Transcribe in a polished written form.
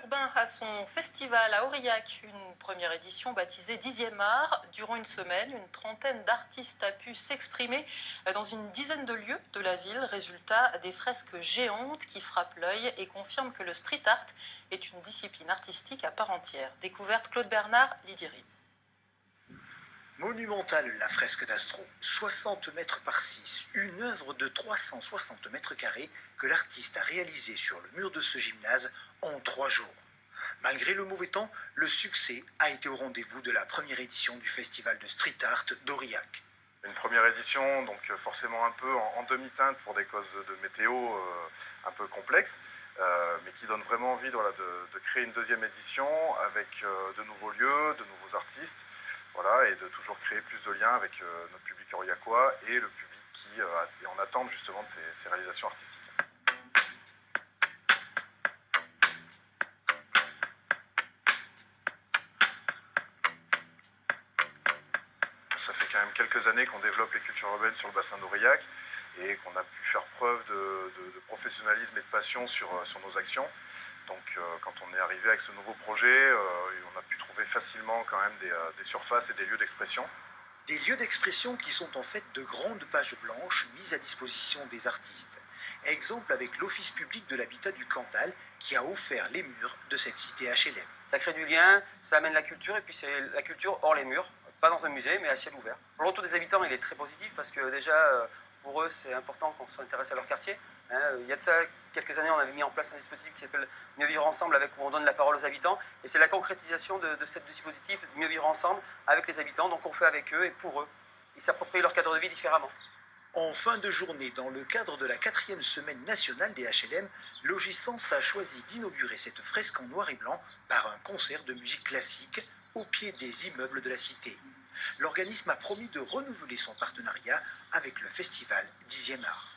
urbain a son festival à Aurillac, une première édition baptisée 10e art. Durant une semaine, une trentaine d'artistes a pu s'exprimer dans une dizaine de lieux de la ville. Résultat, des fresques géantes qui frappent l'œil et confirment que le street art est une discipline artistique à part entière. Découverte Claude Bernard, Lydie Rib. Monumentale, la fresque d'Astro, 60 mètres par 6, une œuvre de 360 mètres carrés que l'artiste a réalisée sur le mur de ce gymnase en 3 jours. Malgré le mauvais temps, le succès a été au rendez-vous de la première édition du festival de street art d'Aurillac. Une première édition, donc forcément un peu en demi-teinte pour des causes de météo un peu complexes, mais qui donne vraiment envie de créer une deuxième édition avec de nouveaux lieux, de nouveaux artistes. Voilà, et de toujours créer plus de liens avec notre public aurillacois et le public qui est en attente justement de ces réalisations artistiques. Ça fait quand même quelques années qu'on développe les cultures urbaines sur le bassin d'Aurillac et qu'on a pu faire preuve de professionnalisme et de passion sur nos actions. Donc quand on est arrivé avec ce nouveau projet, on a pu trouver facilement quand même des surfaces et des lieux d'expression. Des lieux d'expression qui sont en fait de grandes pages blanches mises à disposition des artistes. Exemple avec l'Office public de l'habitat du Cantal qui a offert les murs de cette cité HLM. Ça crée du lien, ça amène la culture et puis c'est la culture hors les murs, pas dans un musée mais à ciel ouvert. Le retour des habitants il est très positif parce que déjà pour eux c'est important qu'on s'intéresse à leur quartier. Il y a de ça quelques années on avait mis en place un dispositif qui s'appelle Mieux vivre ensemble où on donne la parole aux habitants et c'est la concrétisation de ce dispositif Mieux vivre ensemble avec les habitants, donc on fait avec eux et pour eux. Ils s'approprient leur cadre de vie différemment. En fin de journée, dans le cadre de la 4e semaine nationale des HLM, Logissance a choisi d'inaugurer cette fresque en noir et blanc par un concert de musique classique au pied des immeubles de la cité. L'organisme a promis de renouveler son partenariat avec le festival 10e art.